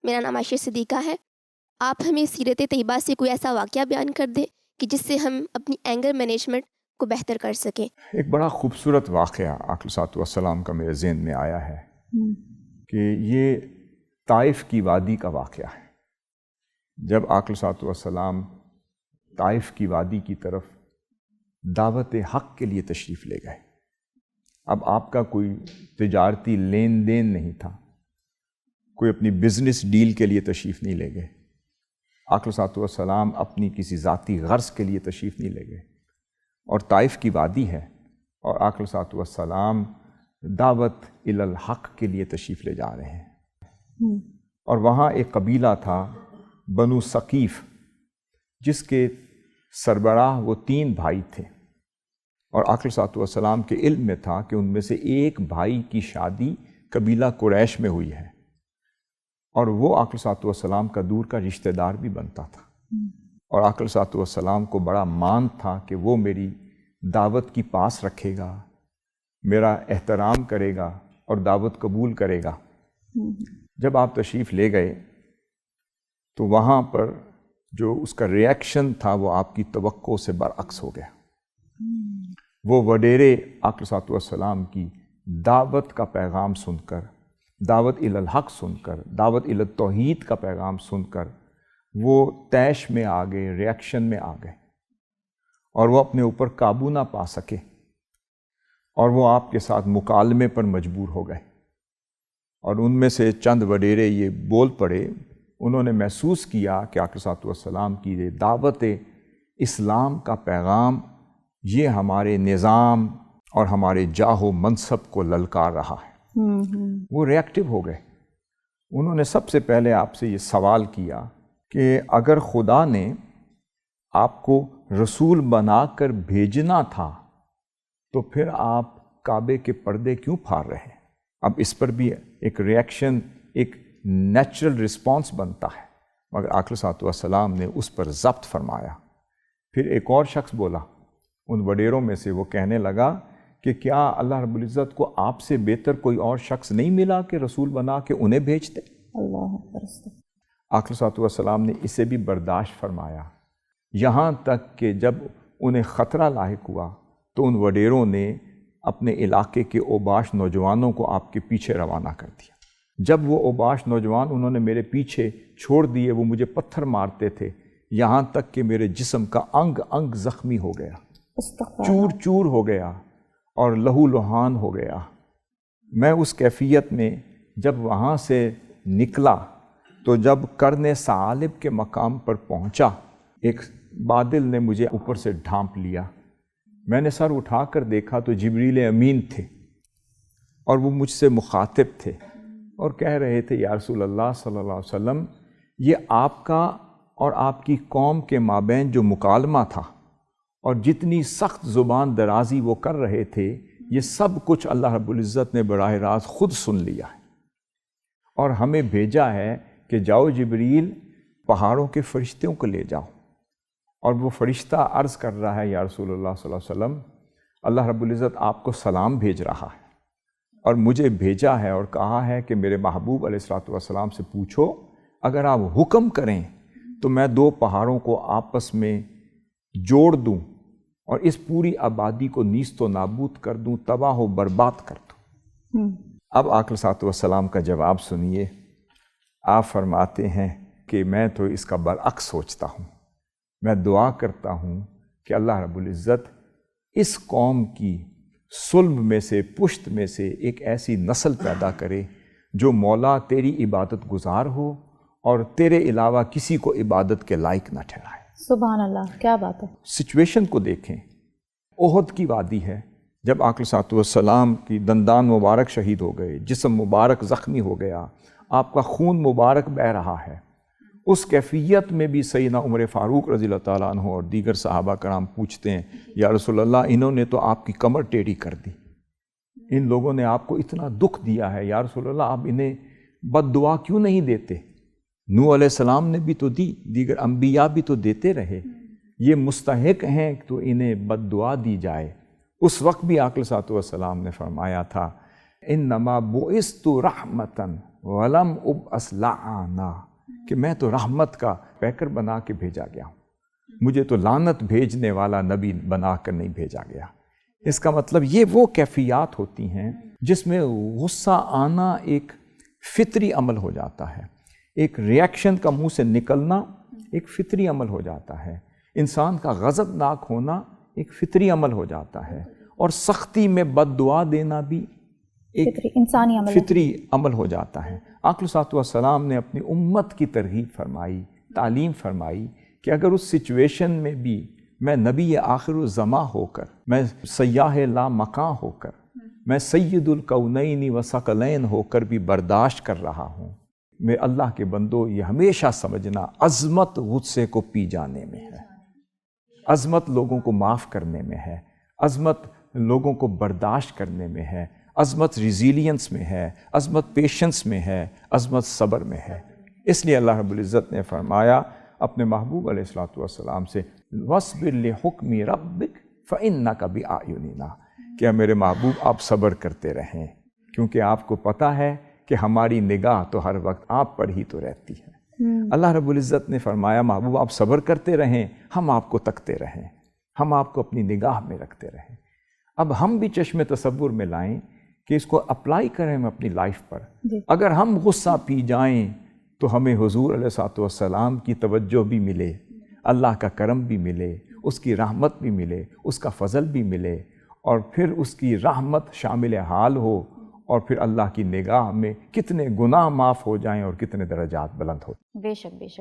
میرا نام عائشہ صدیقہ ہے۔ آپ ہمیں سیرت طیبہ سے کوئی ایسا واقعہ بیان کر دیں کہ جس سے ہم اپنی اینگر مینجمنٹ کو بہتر کر سکیں۔ ایک بڑا خوبصورت واقعہ آقا صلی اللہ علیہ وسلم کا میرے ذہن میں آیا ہے کہ یہ طائف کی وادی کا واقعہ ہے۔ جب آقا صلی اللہ علیہ وسلم طائف کی وادی کی طرف دعوت حق کے لیے تشریف لے گئے، اب آپ کا کوئی تجارتی لین دین نہیں تھا، کوئی اپنی بزنس ڈیل کے لیے تشریف نہیں لے گئے، آقا صلی اللہ علیہ وسلم اپنی کسی ذاتی غرض کے لیے تشریف نہیں لے گئے، اور طائف کی وادی ہے اور آقا صلی اللہ علیہ وسلم دعوت الی الحق کے لیے تشریف لے جا رہے ہیں۔ اور وہاں ایک قبیلہ تھا بنو ثقیف، جس کے سربراہ وہ 3 بھائی تھے، اور آقا صلی اللہ علیہ وسلم کے علم میں تھا کہ ان میں سے ایک بھائی کی شادی قبیلہ قریش میں ہوئی ہے، اور وہ آقا صلی اللہ علیہ وسلم کا دور کا رشتہ دار بھی بنتا تھا، اور آقا صلی اللہ علیہ وسلم کو بڑا مان تھا کہ وہ میری دعوت کی پاس رکھے گا، میرا احترام کرے گا اور دعوت قبول کرے گا۔ جب آپ تشریف لے گئے تو وہاں پر جو اس کا ریاکشن تھا وہ آپ کی توقع سے برعکس ہو گیا۔ وہ وڈیرے آقا صلی اللہ علیہ وسلم کی دعوت کا پیغام سن کر، دعوت الی الحق سن کر، دعوت الی التوحید کا پیغام سن کر وہ طیش میں آ گئے، ریاکشن میں آ گئے، اور وہ اپنے اوپر قابو نہ پا سکے، اور وہ آپ کے ساتھ مکالمے پر مجبور ہو گئے۔ اور ان میں سے چند وڈیرے یہ بول پڑے، انہوں نے محسوس کیا کہ آقا صلی اللہ علیہ وسلم کی یہ دعوت اسلام کا پیغام یہ ہمارے نظام اور ہمارے جاہ و منصب کو للکار رہا ہے۔ وہ ریئیکٹیو ہو گئے۔ انہوں نے سب سے پہلے آپ سے یہ سوال کیا کہ اگر خدا نے آپ کو رسول بنا کر بھیجنا تھا تو پھر آپ کعبے کے پردے کیوں پھاڑ رہے ہیں؟ اب اس پر بھی ایک ریئیکشن، ایک نیچرل رسپانس بنتا ہے، مگر آقا صلی اللہ علیہ وسلم نے اس پر ضبط فرمایا۔ پھر ایک اور شخص بولا ان وڈیروں میں سے، وہ کہنے لگا کہ کیا اللہ رب العزت کو آپ سے بہتر کوئی اور شخص نہیں ملا کہ رسول بنا کے انہیں بھیج دے؟ اللہ اکبر۔ آقا صلی اللہ علیہ وسلم نے اسے بھی برداشت فرمایا، یہاں تک کہ جب انہیں خطرہ لاحق ہوا تو ان وڈیروں نے اپنے علاقے کے اوباش نوجوانوں کو آپ کے پیچھے روانہ کر دیا۔ جب وہ اوباش نوجوان انہوں نے میرے پیچھے چھوڑ دیے، وہ مجھے پتھر مارتے تھے، یہاں تک کہ میرے جسم کا انگ انگ زخمی ہو گیا، چور چور ہو گیا اور لہو لہان ہو گیا۔ میں اس کیفیت میں جب وہاں سے نکلا تو جب قرن ثعالب کے مقام پر پہنچا، ایک بادل نے مجھے اوپر سے ڈھانپ لیا۔ میں نے سر اٹھا کر دیکھا تو جبریل امین تھے، اور وہ مجھ سے مخاطب تھے اور کہہ رہے تھے، یا رسول اللہ صلی اللہ علیہ وسلم، یہ آپ کا اور آپ کی قوم کے مابین جو مکالمہ تھا اور جتنی سخت زبان درازی وہ کر رہے تھے، یہ سب کچھ اللہ رب العزت نے براہ راست خود سن لیا ہے، اور ہمیں بھیجا ہے کہ جاؤ جبریل، پہاڑوں کے فرشتوں کو لے جاؤ۔ اور وہ فرشتہ عرض کر رہا ہے، یا رسول اللہ صلی اللہ علیہ وسلم، اللہ رب العزت آپ کو سلام بھیج رہا ہے اور مجھے بھیجا ہے اور کہا ہے کہ میرے محبوب علیہ الصلوۃ والسلام سے پوچھو، اگر آپ حکم کریں تو میں 2 پہاڑوں کو آپس میں جوڑ دوں اور اس پوری آبادی کو نیست و نابود کر دوں، تباہ و برباد کر دوں۔ اب آقا صلی اللہ علیہ وسلم کا جواب سنیے۔ آپ فرماتے ہیں کہ میں تو اس کا برعکس سوچتا ہوں، میں دعا کرتا ہوں کہ اللہ رب العزت اس قوم کی صلب میں سے، پشت میں سے ایک ایسی نسل پیدا کرے جو مولا تیری عبادت گزار ہو اور تیرے علاوہ کسی کو عبادت کے لائق نہ ٹھہرائے۔ سبحان اللہ، کیا بات ہے۔ سچویشن کو دیکھیں، احد کی وادی ہے، جب آقا صلی اللہ علیہ وسلم کی دندان مبارک شہید ہو گئے، جسم مبارک زخمی ہو گیا، آپ کا خون مبارک بہہ رہا ہے، اس کیفیت میں بھی سیدنا عمر فاروق رضی اللہ تعالیٰ عنہ اور دیگر صحابہ کرام پوچھتے ہیں، یا رسول اللہ، انہوں نے تو آپ کی کمر ٹیڑھی کر دی، ان لوگوں نے آپ کو اتنا دکھ دیا ہے، یا رسول اللہ آپ انہیں بد دعا کیوں نہیں دیتے؟ نوح علیہ السلام نے بھی تو دی، دیگر انبیاء بھی تو دیتے رہے، یہ مستحق ہیں تو انہیں بد دعا دی جائے۔ اس وقت بھی آقا صلی اللہ علیہ وسلم نے فرمایا تھا انما بعثت رحمتن ولم ابعث لعانا، کہ میں تو رحمت کا پیکر بنا کے بھیجا گیا ہوں، مجھے تو لعنت بھیجنے والا نبی بنا کر نہیں بھیجا گیا۔ اس کا مطلب یہ وہ کیفیات ہوتی ہیں جس میں غصہ آنا ایک فطری عمل ہو جاتا ہے، ایک ریاکشن کا منہ سے نکلنا ایک فطری عمل ہو جاتا ہے، انسان کا غضبناک ہونا ایک فطری عمل ہو جاتا ہے، اور سختی میں بد دعا دینا بھی ایک انسانی عمل فطری عمل ہو جاتا ہے۔ آقا صلی اللہ علیہ وسلم نے اپنی امت کی ترغیب فرمائی، تعلیم فرمائی کہ اگر اس سچویشن میں بھی میں نبی آخر الزماں ہو کر، میں سیاح لا مکاں ہو کر، میں سید الکونین و ثقلین ہو کر بھی برداشت کر رہا ہوں، میں اللہ کے بندو یہ ہمیشہ سمجھنا عظمت غصے کو پی جانے میں ہے، عظمت لوگوں کو معاف کرنے میں ہے، عظمت لوگوں کو برداشت کرنے میں ہے، عظمت ریزیلینس میں ہے، عظمت پیشنس میں ہے، عظمت صبر میں ہے۔ اس لیے اللہ رب العزت نے فرمایا اپنے محبوب علیہ الصلوۃ والسلام سے وَاصْبِرْ لِحُکْمِ رَبِّكَ فَإِنَّكَ بِأَعْیُنِنَا، کہ میرے محبوب آپ صبر کرتے رہیں، کیونکہ آپ کو پتہ ہے کہ ہماری نگاہ تو ہر وقت آپ پر ہی تو رہتی ہے۔ اللہ رب العزت نے فرمایا محبوب آپ صبر کرتے رہیں، ہم آپ کو تکتے رہیں، ہم آپ کو اپنی نگاہ میں رکھتے رہیں۔ اب ہم بھی چشم تصور میں لائیں کہ اس کو اپلائی کریں ہم اپنی لائف پر۔ اگر ہم غصہ پی جائیں تو ہمیں حضور علیہ الصلوۃ والسلام کی توجہ بھی ملے، اللہ کا کرم بھی ملے، اس کی رحمت بھی ملے، اس کا فضل بھی ملے، اور پھر اس کی رحمت شامل حال ہو، اور پھر اللہ کی نگاہ میں کتنے گناہ معاف ہو جائیں اور کتنے درجات بلند ہو۔ بے شک بے شک۔